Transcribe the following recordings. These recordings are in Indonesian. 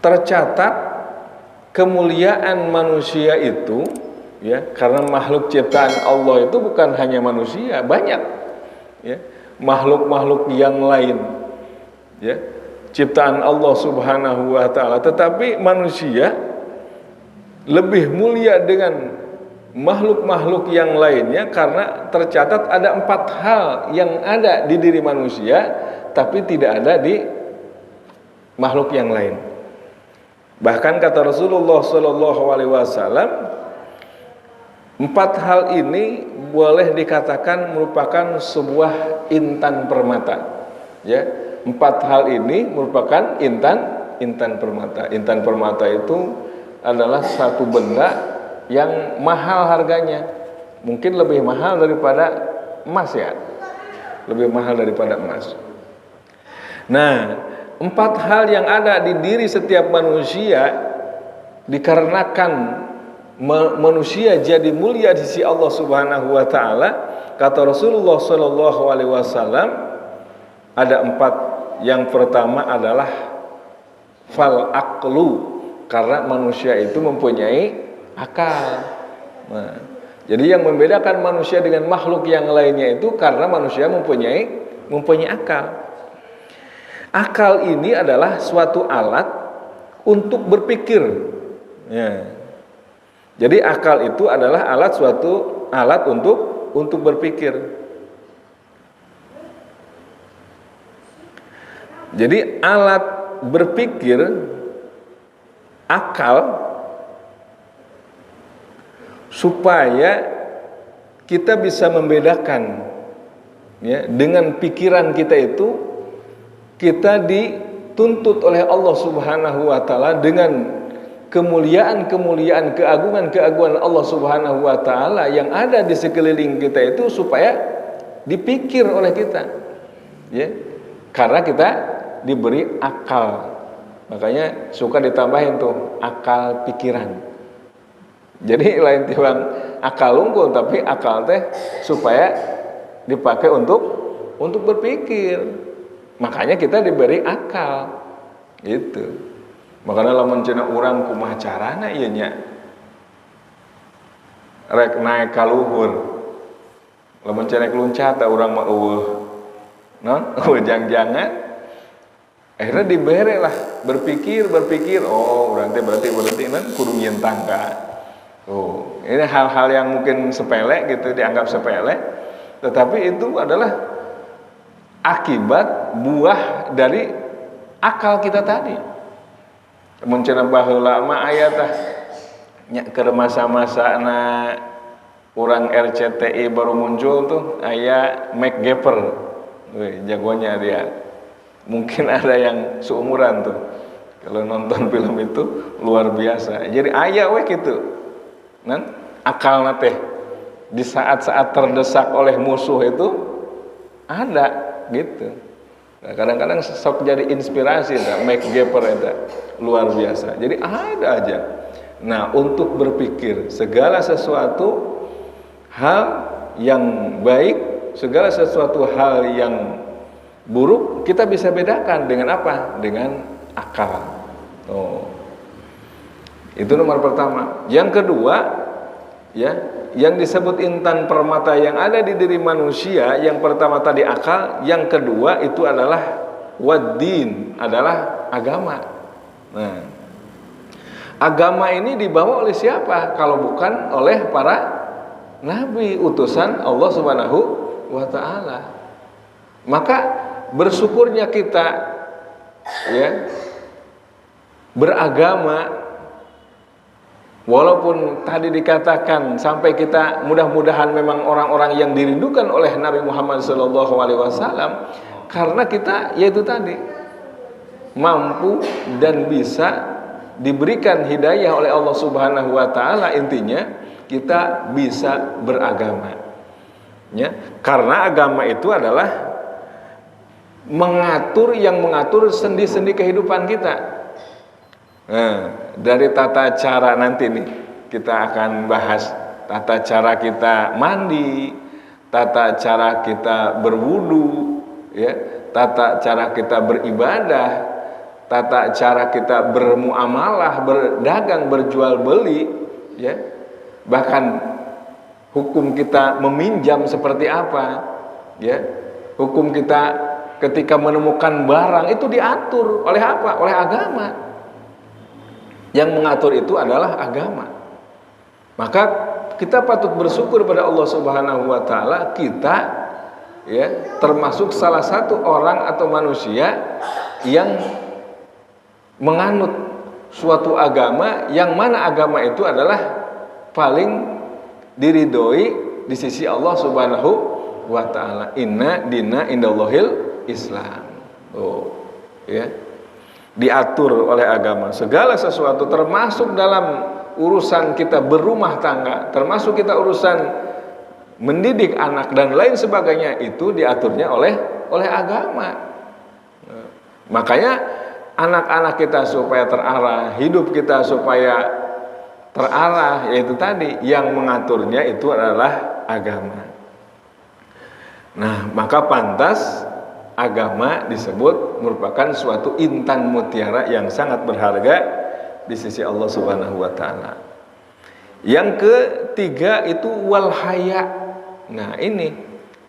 tercatat kemuliaan manusia itu, ya, karena makhluk ciptaan Allah itu bukan hanya manusia, banyak, ya, makhluk-makhluk yang lain, ya, ciptaan Allah Subhanahu wa taala, tetapi manusia lebih mulia dengan makhluk-makhluk yang lainnya karena tercatat ada 4 hal yang ada di diri manusia tapi tidak ada di makhluk yang lain. Bahkan kata Rasulullah SAW, 4 hal ini boleh dikatakan merupakan sebuah intan permata. Ya, 4 hal ini merupakan intan permata. Intan permata itu adalah satu benda yang mahal harganya, mungkin lebih mahal daripada emas, ya, lebih mahal daripada emas. Nah, 4 hal yang ada di diri setiap manusia dikarenakan manusia jadi mulia di sisi Allah Subhanahu wa taala. Kata Rasulullah sallallahu alaihi wasallam ada 4. Yang pertama adalah fal aqlu, karena manusia itu mempunyai akal. Nah, jadi yang membedakan manusia dengan makhluk yang lainnya itu karena manusia mempunyai akal. Akal ini adalah suatu alat untuk berpikir. Ya. Jadi akal itu adalah suatu alat untuk berpikir. Jadi alat berpikir, akal, supaya kita bisa membedakan, ya, dengan pikiran kita itu kita dituntut oleh Allah Subhanahu wa taala dengan kemuliaan-kemuliaan, keagungan-keagungan Allah Subhanahu wa taala yang ada di sekeliling kita itu supaya dipikir oleh kita, ya, karena kita diberi akal. Makanya suka ditambahin tuh akal pikiran. Jadi lain timbang akal unggul, tapi akal teh supaya dipakai untuk berpikir. Makanya kita diberi akal. Gitu. Makanya lamun cenah urang kumaha carana ieu nya? Rek naek ka luhur. Lamun cenah luncat ta urang mah eueuh. Non, jang-jangan. Akhirnya dibere lah berpikir. Oh, urang teh berarti kudu nyeun tangga. Oh, ini hal-hal yang mungkin sepele gitu, dianggap sepele, tetapi itu adalah akibat buah dari akal kita tadi. Muncenah baheula mah aya tah nya keur masa-masana urang RCTI baru muncul tuh aya Mike Gapper. Wih, jagonya dia. Mungkin ada yang seumuran tuh. Kalau nonton film itu luar biasa. Jadi aya we gitu. Akal nate di saat-saat terdesak oleh musuh itu ada gitu. Nah, kadang-kadang sok jadi inspirasi, Mike Gapper itu luar biasa. Jadi ada aja. Nah, untuk berpikir segala sesuatu hal yang baik, segala sesuatu hal yang buruk kita bisa bedakan dengan apa? Dengan akal. Oh. Itu nomor pertama. Yang kedua, ya, yang disebut intan permata yang ada di diri manusia, yang pertama tadi akal, yang kedua itu adalah waddin, adalah agama. Nah, agama ini dibawa oleh siapa? Kalau bukan oleh para nabi, utusan Allah Subhanahu wa taala. Maka bersyukurnya kita, ya, beragama. Walaupun tadi dikatakan sampai kita mudah-mudahan memang orang-orang yang dirindukan oleh Nabi Muhammad SAW, karena kita yaitu tadi mampu dan bisa diberikan hidayah oleh Allah Subhanahu wa taala. Intinya kita bisa beragama, ya, karena agama itu adalah mengatur sendi-sendi kehidupan kita. Nah, dari tata cara nanti nih kita akan bahas tata cara kita mandi, tata cara kita berwudu, ya, tata cara kita beribadah, tata cara kita bermuamalah, berdagang, berjual beli, ya. Bahkan hukum kita meminjam seperti apa, ya. Hukum kita ketika menemukan barang itu diatur oleh apa? Oleh agama. Yang mengatur itu adalah agama. Maka kita patut bersyukur pada Allah Subhanahu wa taala, kita ya termasuk salah satu orang atau manusia yang menganut suatu agama, yang mana agama itu adalah paling diridhoi di sisi Allah Subhanahu wa taala. Inna dina indallahil Islam. Oh, ya. Diatur oleh agama segala sesuatu, termasuk dalam urusan kita berumah tangga, termasuk kita urusan mendidik anak dan lain sebagainya, itu diaturnya oleh agama. Makanya anak-anak kita supaya terarah, hidup kita supaya terarah, yaitu tadi yang mengaturnya itu adalah agama. Nah, maka pantas agama disebut merupakan suatu intan mutiara yang sangat berharga di sisi Allah Subhanahu wa taala. Yang ketiga itu wal haya. Nah, ini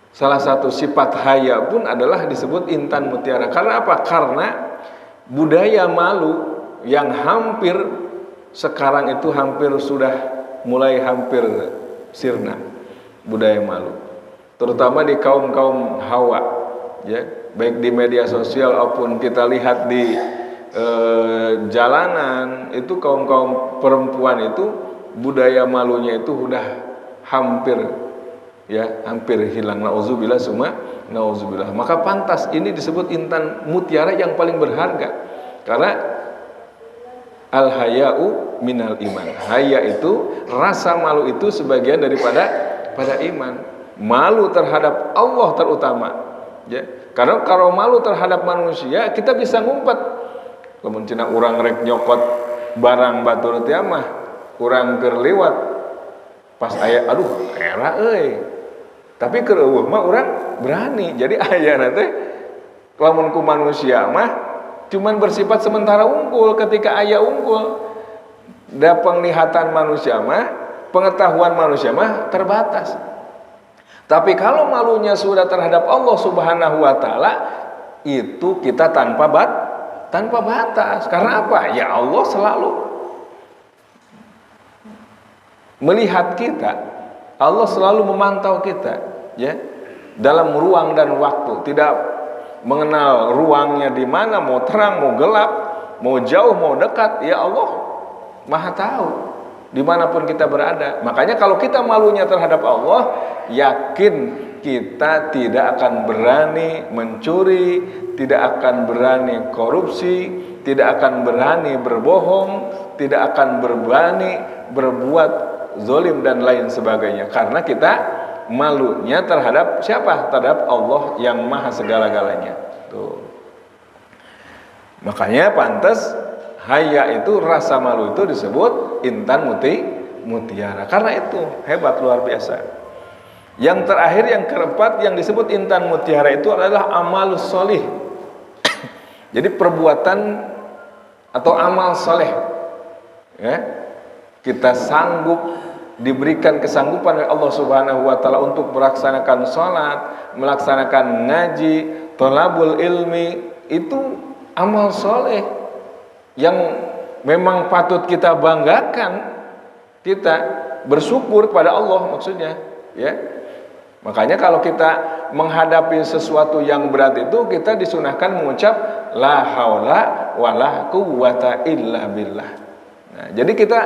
salah satu sifat haya pun adalah disebut intan mutiara. Karena apa? Karena budaya malu yang hampir sekarang itu sudah mulai hampir sirna, budaya malu. Terutama di kaum-kaum Hawa, ya, baik di media sosial maupun kita lihat di jalanan, itu kaum-kaum perempuan itu budaya malunya itu udah hampir hilang. Nauzubillah summa nauzubillah. Maka pantas ini disebut intan mutiara yang paling berharga, karena al haya'u minal iman. Haya itu, rasa malu itu sebagian daripada iman. Malu terhadap Allah terutama, ya. Karena kalau malu terhadap manusia, kita bisa ngumpet. Lamun cenah urang rek nyokot barang batur teh mah urang keur liwat pas aya aduh era euy. Tapi keur eueuh mah urang berani. Jadi ayeuna teh lamun ku manusia mah cuman bersifat sementara unggul ketika aya unggul. Da penglihatan manusia mah, pengetahuan manusia mah terbatas. Tapi kalau malunya sudah terhadap Allah Subhanahu wa taala, itu kita tanpa batas. Karena apa? Ya Allah selalu melihat kita. Allah selalu memantau kita, ya. Dalam ruang dan waktu, tidak mengenal ruangnya di mana, mau terang, mau gelap, mau jauh, mau dekat, ya Allah Maha tahu dimanapun kita berada. Makanya kalau kita malunya terhadap Allah, yakin kita tidak akan berani mencuri, tidak akan berani korupsi, tidak akan berani berbohong, tidak akan berani berbuat zalim dan lain sebagainya. Karena kita malunya terhadap siapa? Terhadap Allah yang maha segala-galanya. Tuh. Makanya pantas haya itu, rasa malu itu disebut intan mutiara. Karena itu hebat, luar biasa. Yang terakhir, yang keempat, yang disebut intan mutiara itu adalah amalus solih. Jadi perbuatan atau amal soleh, ya, kita sanggup, diberikan kesanggupan oleh Allah Subhanahu wa taala untuk melaksanakan sholat, melaksanakan ngaji, thalabul ilmi, itu amal soleh yang memang patut kita banggakan, kita bersyukur kepada Allah maksudnya, ya. Makanya kalau kita menghadapi sesuatu yang berat itu, kita disunahkan mengucap la haula wala quwwata illa billah. Nah, jadi kita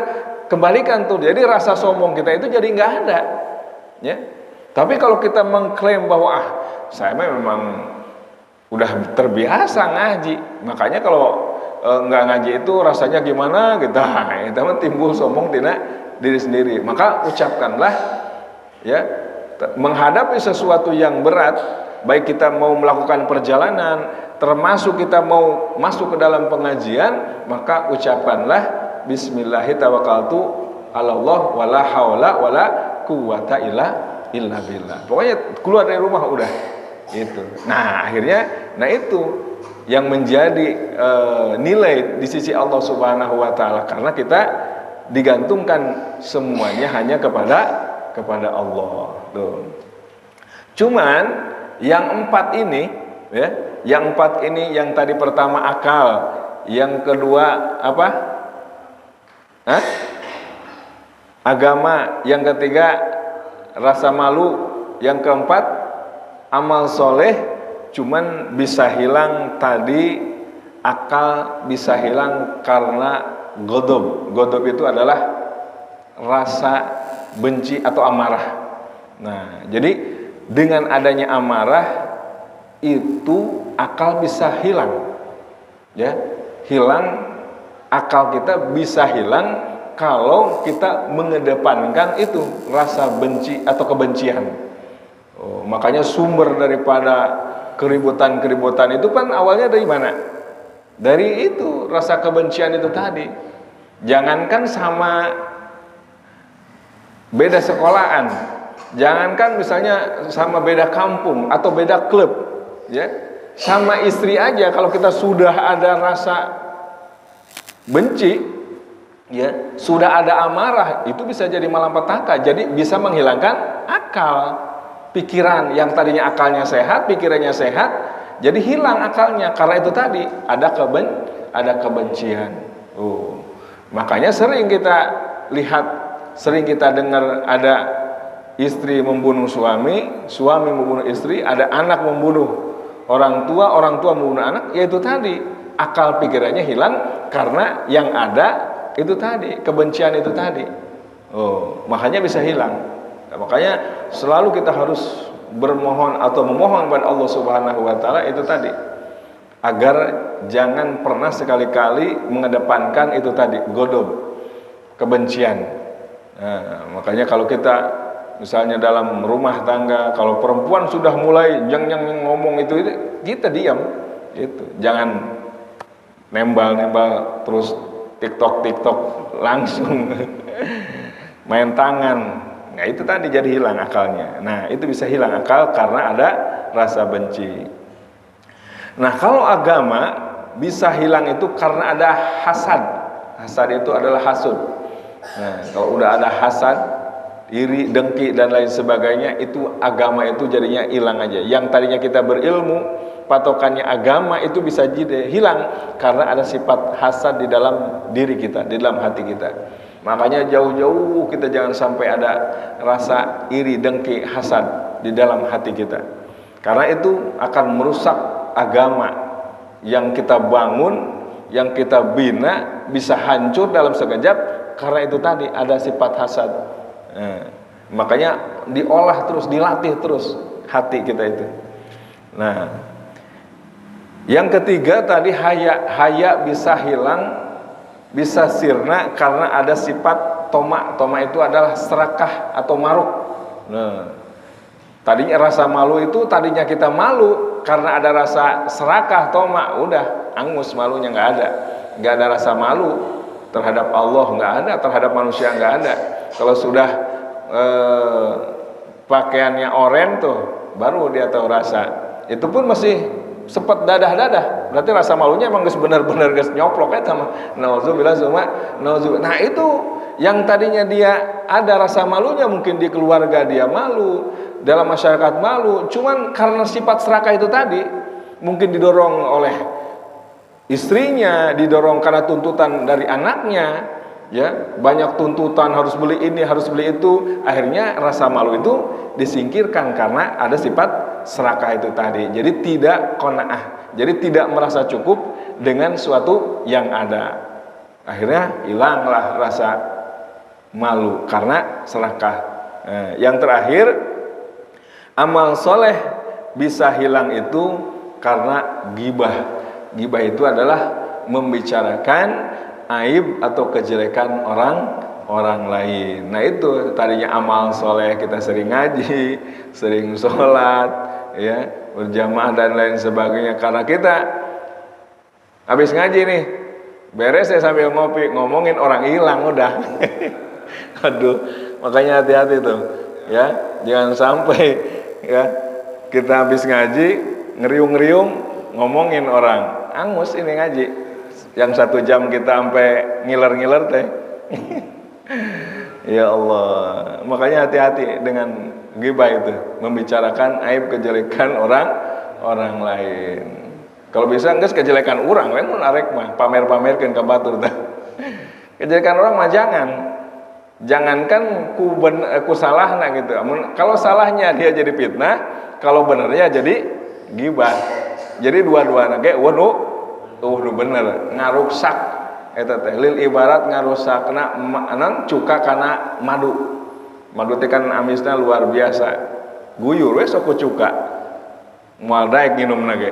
kembalikan tuh, jadi rasa sombong kita itu jadi nggak ada, ya. Tapi kalau kita mengklaim bahwa saya memang udah terbiasa ngaji, makanya kalau nggak ngaji itu rasanya gimana gitu, kita timbul sombong tina diri sendiri. Maka ucapkanlah, ya, menghadapi sesuatu yang berat, baik kita mau melakukan perjalanan, termasuk kita mau masuk ke dalam pengajian, maka ucapkanlah bismillahi tawakkaltu ala Allah wala haula wala quwwata illa billah. Pokoknya keluar dari rumah udah itu. Nah, akhirnya itu yang menjadi nilai di sisi Allah Subhanahu wa taala, karena kita digantungkan semuanya hanya kepada Allah. Tuh. Cuman yang 4 ini ya, yang 4 ini, yang tadi pertama akal, yang kedua apa? Agama, yang ketiga rasa malu, yang keempat amal soleh. Cuman bisa hilang tadi akal, bisa hilang karena godob. Godob itu adalah rasa benci atau amarah. Nah, jadi dengan adanya amarah itu akal bisa hilang, ya, hilang. Akal kita bisa hilang kalau kita mengedepankan itu rasa benci atau kebencian. Makanya sumber daripada keributan-keributan itu kan awalnya dari mana? Dari itu rasa kebencian itu tadi. Jangankan sama beda sekolahan, jangankan misalnya sama beda kampung atau beda klub, ya, sama istri aja kalau kita sudah ada rasa benci, ya, sudah ada amarah, itu bisa jadi malapetaka, jadi bisa menghilangkan akal. Pikiran yang tadinya akalnya sehat, pikirannya sehat, jadi hilang akalnya karena itu tadi ada kebencian. Makanya sering kita lihat, sering kita dengar ada istri membunuh suami, suami membunuh istri, ada anak membunuh orang tua membunuh anak, yaitu tadi akal pikirannya hilang karena yang ada itu tadi, kebencian itu tadi. Makanya bisa hilang. Nah, makanya selalu kita harus bermohon atau memohon kepada Allah Subhanahu wa taala itu tadi, agar jangan pernah sekali-kali mengedepankan itu tadi, godob, kebencian. Nah, makanya kalau kita misalnya dalam rumah tangga, kalau perempuan sudah mulai yang ngomong itu kita diam, itu jangan nembal terus TikTok langsung main tangan. Nah, itu tadi jadi hilang akalnya. Nah, itu bisa hilang akal karena ada rasa benci. Nah, kalau agama bisa hilang itu karena ada hasad. Hasad itu adalah hasud. Nah, kalau udah ada hasad, iri, dengki dan lain sebagainya, itu agama itu jadinya hilang aja. Yang tadinya kita berilmu, patokannya agama, itu bisa jadi hilang karena ada sifat hasad di dalam diri kita, di dalam hati kita. Makanya jauh-jauh kita jangan sampai ada rasa iri, dengki, hasad di dalam hati kita. Karena itu akan merusak agama yang kita bangun, yang kita bina, bisa hancur dalam sekejap karena itu tadi ada sifat hasad. Makanya diolah terus, dilatih terus hati kita itu. Nah, yang ketiga tadi haya bisa hilang, bisa sirna karena ada sifat toma. Toma itu adalah serakah atau maruk. Nah, tadinya rasa malu itu tadinya kita malu karena ada rasa serakah, toma, udah angus, malunya nggak ada rasa malu terhadap Allah, nggak ada, terhadap manusia nggak ada. Kalau sudah pakaiannya oranye tuh baru dia tahu rasa. Itu pun masih sepet dadah-dadah, berarti rasa malunya emang benar-benar nyoplok ya sama nauzubillah. Nah, itu yang tadinya dia ada rasa malunya, mungkin di keluarga dia malu, dalam masyarakat malu, cuman karena sifat serakah itu tadi, mungkin didorong oleh istrinya, didorong karena tuntutan dari anaknya, ya, banyak tuntutan, harus beli ini, harus beli itu, akhirnya rasa malu itu disingkirkan karena ada sifat serakah itu tadi. Jadi tidak qanaah, jadi tidak merasa cukup dengan suatu yang ada, akhirnya hilanglah rasa malu karena serakah. Yang terakhir, amal soleh bisa hilang itu karena ghibah. Ghibah itu adalah membicarakan aib atau kejelekan orang lain. Nah, itu tadinya amal soleh, kita sering ngaji, sering sholat, ya, berjamaah dan lain sebagainya. Karena kita habis ngaji nih, beres ya sambil ngopi, ngomongin orang hilang udah. Aduh, makanya hati-hati tuh, ya, jangan sampai ya kita habis ngaji ngeriung-ngeriung ngomongin orang. angus ini ngaji. Yang 1 jam kita sampai ngiler-ngiler teh. Ya Allah, makanya hati-hati dengan ghibah itu, membicarakan aib kejelekan orang lain. Kalau bisa geus kejelekan orang, lain mun arek mah pamer-pamerkeun ka batur teh. Kejelekan orang mah jangankan ku salahna gitu. Kalau salahnya dia jadi fitnah, kalau benernya jadi ghibah. Jadi dua-duana ge nu bener ngaruksak eta teh lil ibarat ngarusakna cuka kana madu. Madu teh kan amisna luar biasa. Guyur we sok cuka. Moal daek nginumna ge.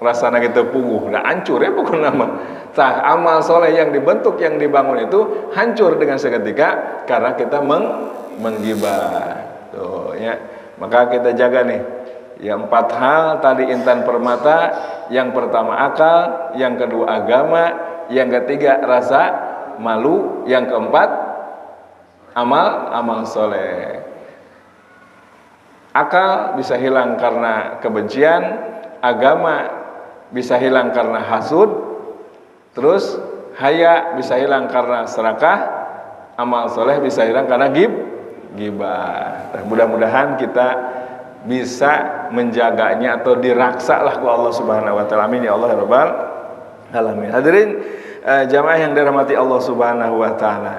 Rasana gitu puguh, udah hancur ya pokoknya mah. Tah amal soleh yang dibentuk, yang dibangun itu hancur dengan seketika karena kita menggibah. Tuh ya. Maka kita jaga nih. Yang 4 hal tadi intan permata, yang pertama akal, yang kedua agama, yang ketiga rasa malu, yang keempat amal soleh. Akal bisa hilang karena kebencian, agama bisa hilang karena hasud, terus haya bisa hilang karena serakah, amal soleh bisa hilang karena ghibah. Mudah-mudahan kita bisa menjaganya atau diraksa lah ku Allah Subhanahu wa taala. Amin ya Allah ya rabbal alamin. Hadirin jamaah yang dirahmati Allah Subhanahu wa taala.